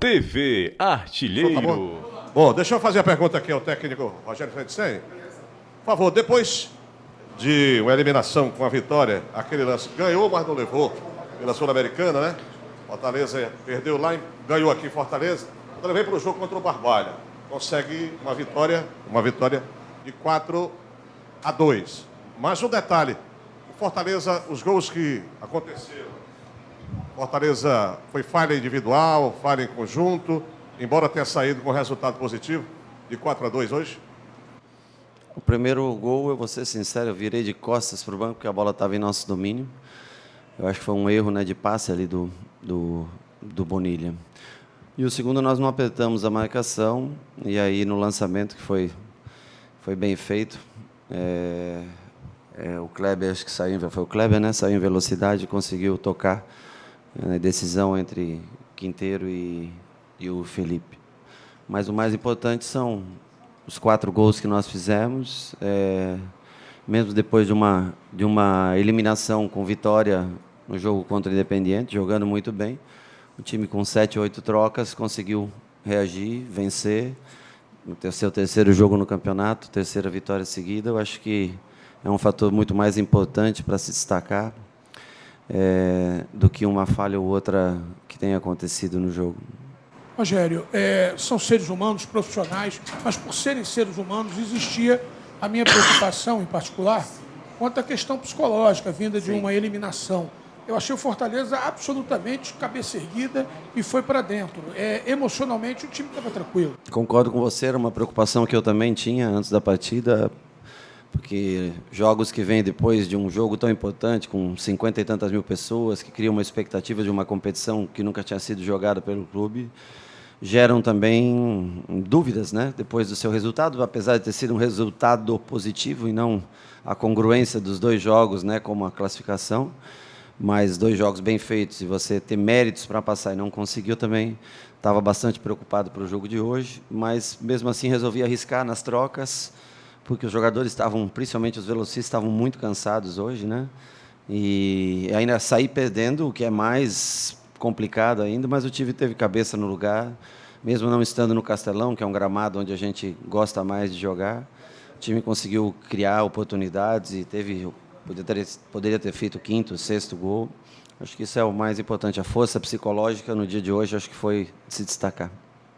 TV Artilheiro. Tá bom, deixa eu fazer a pergunta aqui ao técnico Rogério Fredsen. Por favor, depois de uma eliminação com a vitória, aquele lance ganhou, mas não levou pela Sul-Americana, né? Fortaleza perdeu lá, ganhou aqui em Fortaleza. Então ele vem para o jogo contra o Barbalha. Consegue uma vitória de 4-2. Mas um detalhe, o Fortaleza, os gols que aconteceram, Fortaleza foi falha individual, falha em conjunto, embora tenha saído com resultado positivo, de 4-2 hoje. O primeiro gol, eu vou ser sincero, eu virei de costas para o banco, porque a bola estava em nosso domínio. Eu acho que foi um erro, né, de passe ali do Bonilha. E o segundo, nós não apertamos a marcação, e aí no lançamento, que foi bem feito, o Kleber, acho que foi o Kleber, né, saiu em velocidade, conseguiu tocar, decisão entre Quinteiro e o Felipe. Mas o mais importante são os 4 gols que nós fizemos, mesmo depois de uma eliminação com vitória no jogo contra o Independiente, jogando muito bem. O time com 7, 8 trocas conseguiu reagir, vencer. O seu terceiro jogo no campeonato, terceira vitória seguida. Eu acho que é um fator muito mais importante para se destacar do que uma falha ou outra que tenha acontecido no jogo. Rogério, são seres humanos, profissionais, mas por serem seres humanos, existia a minha preocupação, em particular, quanto à questão psicológica, vinda de uma eliminação. Eu achei o Fortaleza absolutamente cabeça erguida e foi para dentro. Emocionalmente, o time estava tranquilo. Concordo com você, era uma preocupação que eu também tinha antes da partida, porque jogos que vêm depois de um jogo tão importante, com 50 e tantas mil pessoas, que criam uma expectativa de uma competição que nunca tinha sido jogada pelo clube, geram também dúvidas, né? Depois do seu resultado, apesar de ter sido um resultado positivo e não a congruência dos 2 jogos, né, como a classificação, mas 2 jogos bem feitos e você ter méritos para passar e não conseguiu também, estava bastante preocupado para o jogo de hoje, mas mesmo assim resolvi arriscar nas trocas, porque os jogadores estavam, principalmente os velocistas, estavam muito cansados hoje, né? E ainda saí perdendo, o que é mais complicado ainda, mas o time teve cabeça no lugar, mesmo não estando no Castelão, que é um gramado onde a gente gosta mais de jogar. O time conseguiu criar oportunidades e poderia ter feito o 5º, 6º gol. Acho que isso é o mais importante. A força psicológica no dia de hoje, acho que foi de se destacar.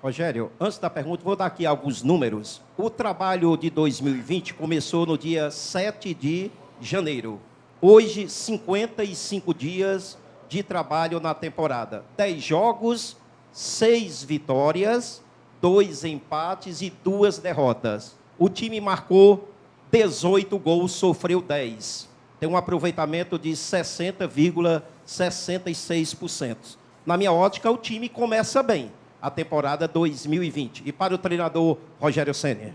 Rogério, antes da pergunta, vou dar aqui alguns números. O trabalho de 2020 começou no dia 7 de janeiro. Hoje, 55 dias de trabalho na temporada. 10 jogos, 6 vitórias, 2 empates e 2 derrotas. O time marcou 18 gols, sofreu 10. Tem um aproveitamento de 60,66%. Na minha ótica, o time começa bem a temporada 2020. E para o treinador Rogério Ceni?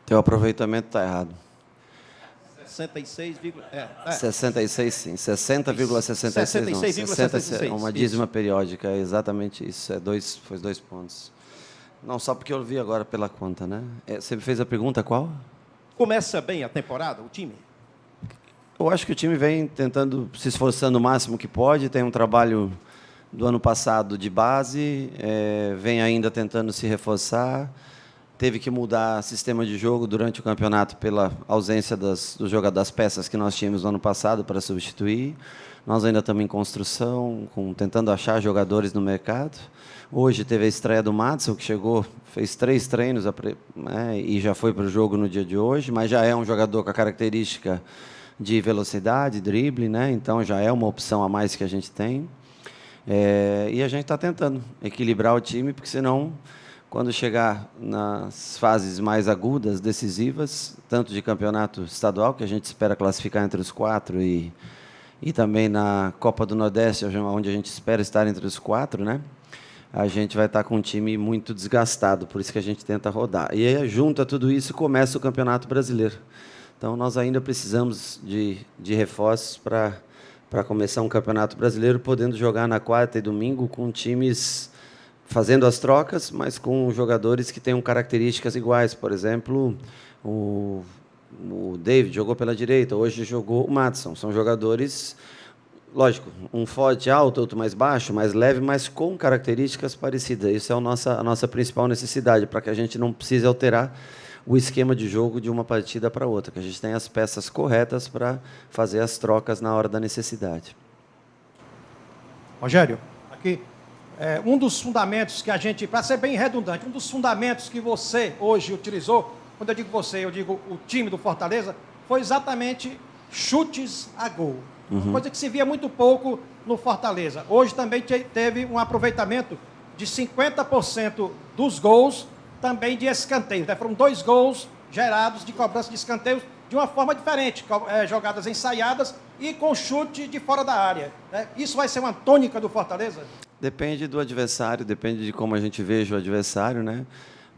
Teu aproveitamento está errado. 66, 66, sim. 60,66. 66,66. Uma dízima periódica, é exatamente isso. Foi 2 pontos. Não, só porque eu vi agora pela conta, né? Você me fez a pergunta qual? Começa bem a temporada, o time? Eu acho que o time vem tentando, se esforçando o máximo que pode, tem um trabalho do ano passado de base, vem ainda tentando se reforçar, teve que mudar sistema de jogo durante o campeonato pela ausência das peças que nós tínhamos no ano passado para substituir. Nós ainda estamos em construção, tentando achar jogadores no mercado. Hoje teve a estreia do Madison, que chegou, fez 3 treinos e já foi para o jogo no dia de hoje, mas já é um jogador com a característica de velocidade, drible, né? Então já é uma opção a mais que a gente tem. E a gente está tentando equilibrar o time, porque senão, quando chegar nas fases mais agudas, decisivas, tanto de campeonato estadual, que a gente espera classificar entre os 4, e também na Copa do Nordeste, onde a gente espera estar entre os 4, né? A gente vai estar com um time muito desgastado, por isso que a gente tenta rodar. E aí, junto a tudo isso, começa o Campeonato Brasileiro. Então, nós ainda precisamos de reforços para começar um Campeonato Brasileiro, podendo jogar na quarta e domingo com times fazendo as trocas, mas com jogadores que tenham características iguais. Por exemplo, o David jogou pela direita, hoje jogou o Madison. São jogadores lógico, um forte alto, outro mais baixo, mais leve, mas com características parecidas. Isso é a nossa principal necessidade, para que a gente não precise alterar o esquema de jogo de uma partida para outra, que a gente tenha as peças corretas para fazer as trocas na hora da necessidade. Rogério, aqui, um dos fundamentos que a gente, para ser bem redundante, um dos fundamentos que você hoje utilizou, quando eu digo você, eu digo o time do Fortaleza, foi exatamente chutes a gol. Uma coisa que se via muito pouco no Fortaleza. Hoje também teve um aproveitamento de 50% dos gols também de escanteio. Foram 2 gols gerados de cobrança de escanteios de uma forma diferente, jogadas ensaiadas e com chute de fora da área. Isso vai ser uma tônica do Fortaleza? Depende do adversário, depende de como a gente veja o adversário, né?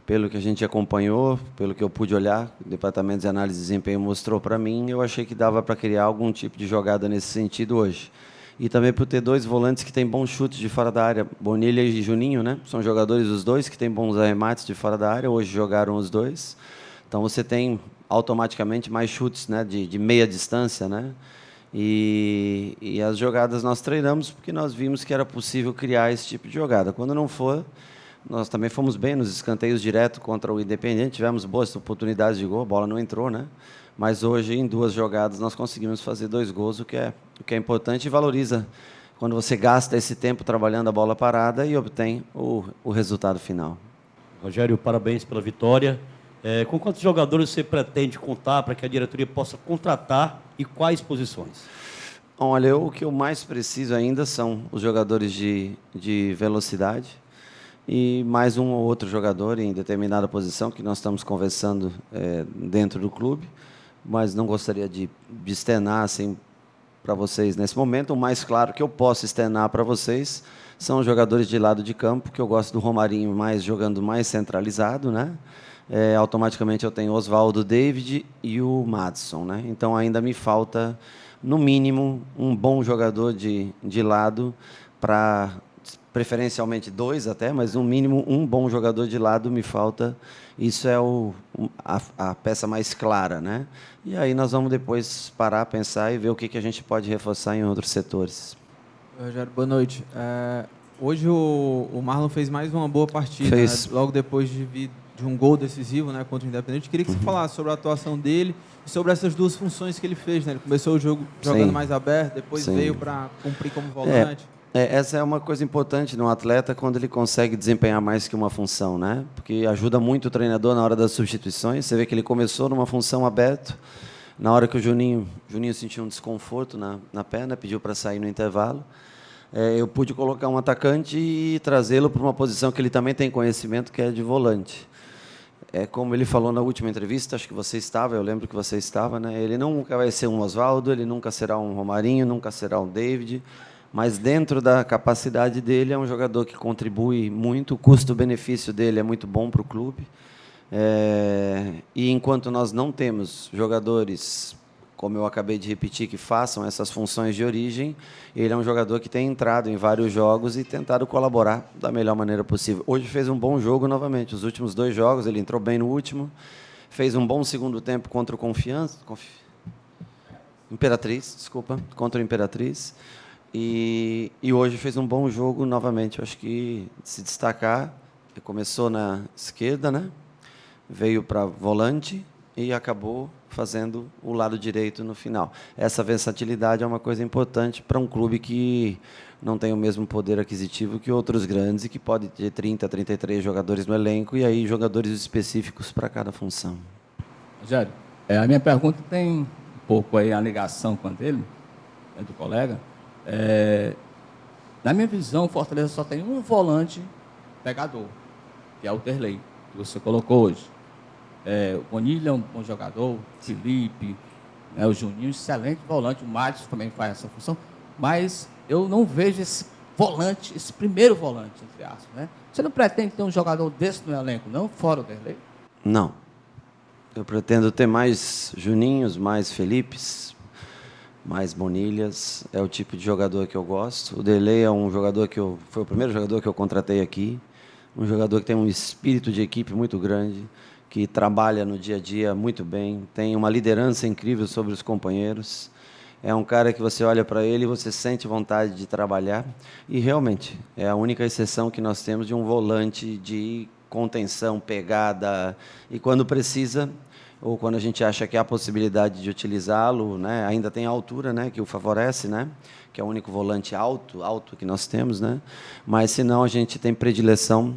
Pelo que a gente acompanhou, pelo que eu pude olhar, o Departamento de Análise de Desempenho mostrou para mim, eu achei que dava para criar algum tipo de jogada nesse sentido hoje. E também por ter 2 volantes que têm bons chutes de fora da área, Bonilha e Juninho, né? São jogadores os 2 que têm bons arremates de fora da área, hoje jogaram os 2. Então você tem automaticamente mais chutes, né? de meia distância, né? E as jogadas nós treinamos porque nós vimos que era possível criar esse tipo de jogada. Quando não for, nós também fomos bem nos escanteios direto contra o Independente, tivemos boas oportunidades de gol, a bola não entrou, né? Mas hoje, em 2 jogadas, nós conseguimos fazer 2 gols, o que é importante e valoriza quando você gasta esse tempo trabalhando a bola parada e obtém o resultado final. Rogério, parabéns pela vitória. Com quantos jogadores você pretende contar para que a diretoria possa contratar e quais posições? Olha, o que eu mais preciso ainda são os jogadores de velocidade, e mais um ou outro jogador em determinada posição que nós estamos conversando dentro do clube, mas não gostaria de externar assim, para vocês nesse momento. O mais claro que eu posso externar para vocês são os jogadores de lado de campo, que eu gosto do Romarinho jogando mais centralizado, né? Automaticamente eu tenho o Oswaldo, David e o Madison, né? Então ainda me falta, no mínimo, um bom jogador de lado para... preferencialmente 2 até, mas no mínimo um bom jogador de lado me falta. Isso é a peça mais clara, né? E aí nós vamos depois parar, pensar e ver o que a gente pode reforçar em outros setores. Rogério, boa noite. Hoje o Marlon fez mais uma boa partida, né? Logo depois de um gol decisivo, né, contra o Independente. Queria que você falasse sobre a atuação dele e sobre essas 2 funções que ele fez, né? Ele começou o jogo jogando mais aberto, depois veio para cumprir como volante. Essa é uma coisa importante no atleta quando ele consegue desempenhar mais que uma função, né? Porque ajuda muito o treinador na hora das substituições. Você vê que ele começou numa função aberta, na hora que o Juninho sentiu um desconforto na perna, pediu para sair no intervalo. Eu pude colocar um atacante e trazê-lo para uma posição que ele também tem conhecimento, que é de volante. Como ele falou na última entrevista, acho que você estava, eu lembro que você estava, né? Ele nunca vai ser um Oswaldo, ele nunca será um Romarinho, nunca será um David, mas dentro da capacidade dele é um jogador que contribui muito, o custo-benefício dele é muito bom para o clube. E enquanto nós não temos jogadores, como eu acabei de repetir, que façam essas funções de origem, ele é um jogador que tem entrado em vários jogos e tentado colaborar da melhor maneira possível. Hoje fez um bom jogo novamente, os últimos 2 jogos, ele entrou bem no último, fez um bom segundo tempo contra o contra o Imperatriz, e hoje fez um bom jogo novamente. Eu acho que se destacar, ele começou na esquerda, né? Veio para volante e acabou fazendo o lado direito no final. Essa versatilidade é uma coisa importante para um clube que não tem o mesmo poder aquisitivo que outros grandes e que pode ter 30, 33 jogadores no elenco e aí jogadores específicos para cada função. Rogério, a minha pergunta tem um pouco aí a ligação com a dele, do colega. Na minha visão, o Fortaleza só tem um volante pegador, que é o Derlei, que você colocou hoje. O Bonilha é um bom jogador, o Felipe, o Juninho, excelente volante, o Madison também faz essa função, mas eu não vejo esse volante, esse primeiro volante, entre aspas, né? Você não pretende ter um jogador desse no elenco, não? Fora o Derlei? Não. Eu pretendo ter mais Juninhos, mais Felipes, mais Bonilhas. É o tipo de jogador que eu gosto. O Derlei é um jogador foi o primeiro jogador que eu contratei aqui, um jogador que tem um espírito de equipe muito grande, que trabalha no dia a dia muito bem, tem uma liderança incrível sobre os companheiros. É um cara que você olha para ele e você sente vontade de trabalhar. E, realmente, é a única exceção que nós temos de um volante de contenção, pegada. E, quando precisa, ou quando a gente acha que há a possibilidade de utilizá-lo, né, ainda tem a altura, né, que o favorece, né, que é o único volante alto que nós temos, né, mas, se não, a gente tem predileção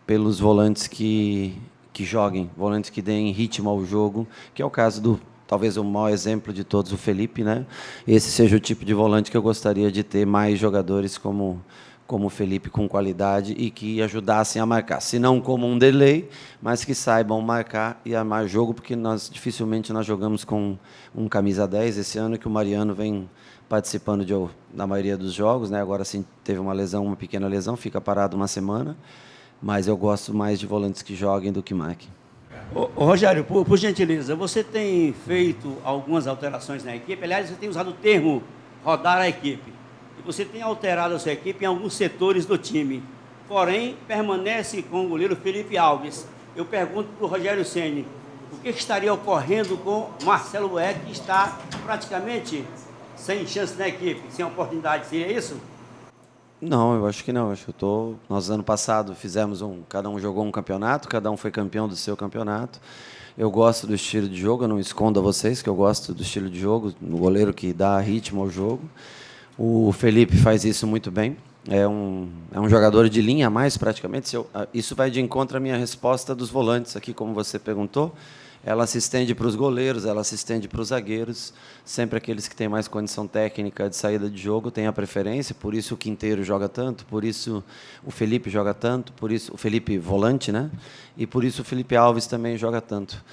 pelos volantes que joguem, volantes que deem ritmo ao jogo, que é o caso do, talvez o maior exemplo de todos, o Felipe, né? Esse seja o tipo de volante que eu gostaria de ter mais jogadores como o Felipe, com qualidade e que ajudassem a marcar. Se não como um delay, mas que saibam marcar e armar jogo, porque dificilmente nós jogamos com um camisa 10 esse ano, que o Mariano vem participando da maioria dos jogos, né? Agora sim teve uma pequena lesão, fica parado uma semana, mas eu gosto mais de volantes que joguem do que marquem. Ô, Rogério, por gentileza, você tem feito algumas alterações na equipe? Aliás, você tem usado o termo rodar a equipe. E você tem alterado a sua equipe em alguns setores do time. Porém, permanece com o goleiro Felipe Alves. Eu pergunto para o Rogério Ceni, o que estaria ocorrendo com Marcelo Boeck, que está praticamente sem chance na equipe, sem oportunidade? Seria isso? Não, eu acho que não. Nós, ano passado, fizemos cada um jogou um campeonato, cada um foi campeão do seu campeonato. Eu gosto do estilo de jogo, eu não escondo a vocês que eu gosto do estilo de jogo, no goleiro que dá ritmo ao jogo. O Felipe faz isso muito bem. É um jogador de linha a mais, praticamente. Isso vai de encontro à minha resposta dos volantes aqui, como você perguntou. Ela se estende para os goleiros, ela se estende para os zagueiros. Sempre aqueles que têm mais condição técnica de saída de jogo têm a preferência, por isso o Quinteiro joga tanto, por isso o Felipe joga tanto, por isso o Felipe volante, né? E por isso o Felipe Alves também joga tanto.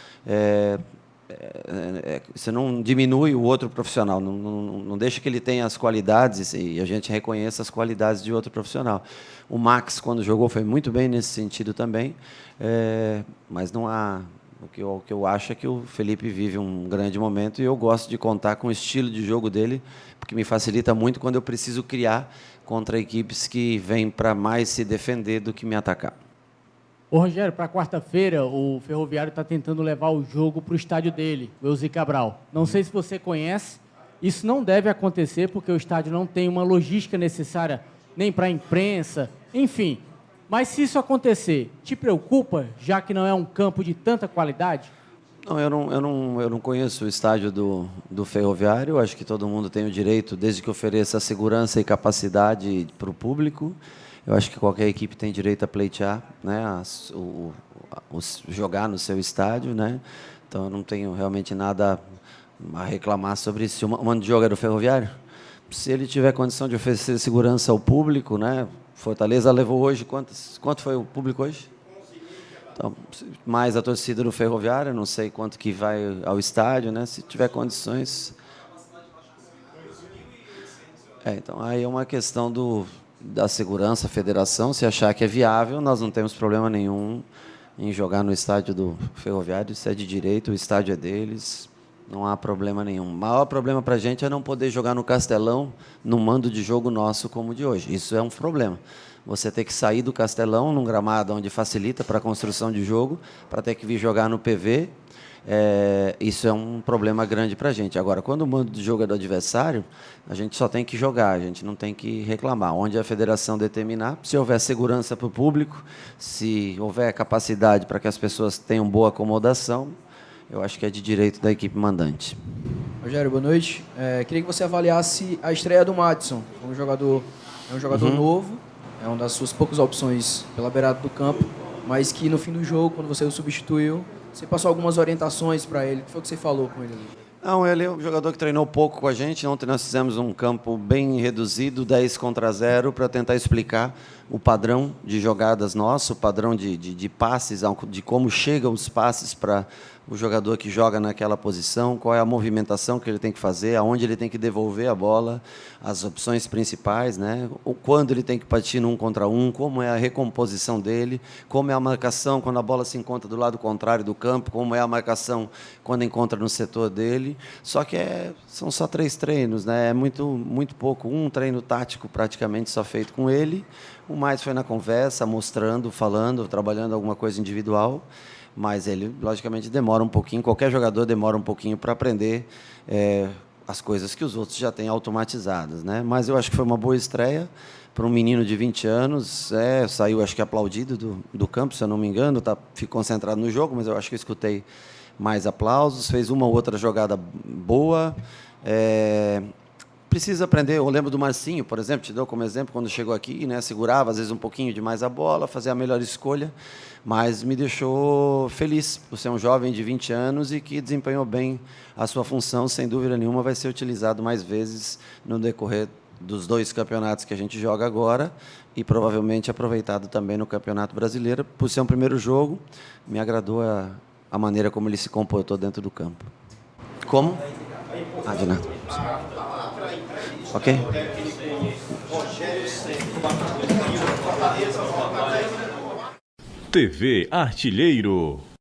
Você não diminui o outro profissional, não deixa que ele tenha as qualidades e a gente reconheça as qualidades de outro profissional. O Max, quando jogou, foi muito bem nesse sentido também, mas não há... O que eu acho é que o Felipe vive um grande momento e eu gosto de contar com o estilo de jogo dele, porque me facilita muito quando eu preciso criar contra equipes que vêm para mais se defender do que me atacar. Ô, Rogério, para quarta-feira, o Ferroviário está tentando levar o jogo para o estádio dele, o Elzi Cabral. Não sei se você conhece, isso não deve acontecer porque o estádio não tem uma logística necessária nem para a imprensa, enfim... Mas se isso acontecer, te preocupa, já que não é um campo de tanta qualidade? Não, eu não conheço o estádio do Ferroviário. Acho que todo mundo tem o direito, desde que ofereça segurança e capacidade para o público. Eu acho que qualquer equipe tem direito a pleitear, né, jogar no seu estádio, né? Então eu não tenho realmente nada a reclamar sobre isso. O mando de jogo é do Ferroviário? Se ele tiver condição de oferecer segurança ao público, né? Fortaleza levou hoje, quanto foi o público hoje? Então, mais a torcida do Ferroviário, não sei quanto que vai ao estádio, né? Se tiver condições... então, aí é uma questão da segurança, federação, se achar que é viável, nós não temos problema nenhum em jogar no estádio do Ferroviário, isso é de direito, o estádio é deles, não há problema nenhum. O maior problema para a gente é não poder jogar no Castelão, no mando de jogo nosso como o de hoje. Isso é um problema. Você ter que sair do Castelão, num gramado onde facilita para a construção de jogo, para ter que vir jogar no PV, isso é um problema grande para a gente. Agora, quando o mando de jogo é do adversário, a gente só tem que jogar, a gente não tem que reclamar. Onde a federação determinar, se houver segurança para o público, se houver capacidade para que as pessoas tenham boa acomodação, eu acho que é de direito da equipe mandante. Rogério, boa noite. Queria que você avaliasse a estreia do Madison. É um jogador novo, é uma das suas poucas opções pela beirada do campo, mas que no fim do jogo, quando você o substituiu, você passou algumas orientações para ele. O que foi que você falou com ele ali? Não, ele é um jogador que treinou pouco com a gente. Ontem nós fizemos um campo bem reduzido, 10 contra 0, para tentar explicar o padrão de jogadas nosso, o padrão de passes, de como chegam os passes para o jogador que joga naquela posição, qual é a movimentação que ele tem que fazer, aonde ele tem que devolver a bola, as opções principais, né? Quando ele tem que partir no 1 contra 1, como é a recomposição dele, como é a marcação quando a bola se encontra do lado contrário do campo, como é a marcação quando encontra no setor dele. Só que são só 3 treinos, né? É muito, muito pouco. Um treino tático praticamente só feito com ele, o mais foi na conversa, mostrando, falando, trabalhando alguma coisa individual. Mas ele, logicamente, demora um pouquinho, qualquer jogador demora um pouquinho para aprender as coisas que os outros já têm automatizadas, né? Mas eu acho que foi uma boa estreia para um menino de 20 anos. Saiu, acho que aplaudido do campo, se eu não me engano, ficou concentrado no jogo, mas eu acho que eu escutei mais aplausos, fez uma ou outra jogada boa. Precisa aprender. Eu lembro do Marcinho, por exemplo, te dou como exemplo, quando chegou aqui, né, segurava às vezes um pouquinho demais a bola, fazia a melhor escolha, mas me deixou feliz por ser um jovem de 20 anos e que desempenhou bem a sua função. Sem dúvida nenhuma, vai ser utilizado mais vezes no decorrer dos 2 campeonatos que a gente joga agora e provavelmente aproveitado também no Campeonato Brasileiro. Por ser um primeiro jogo, me agradou a maneira como ele se comportou dentro do campo. Como? De nada. Ok? TV Artilheiro.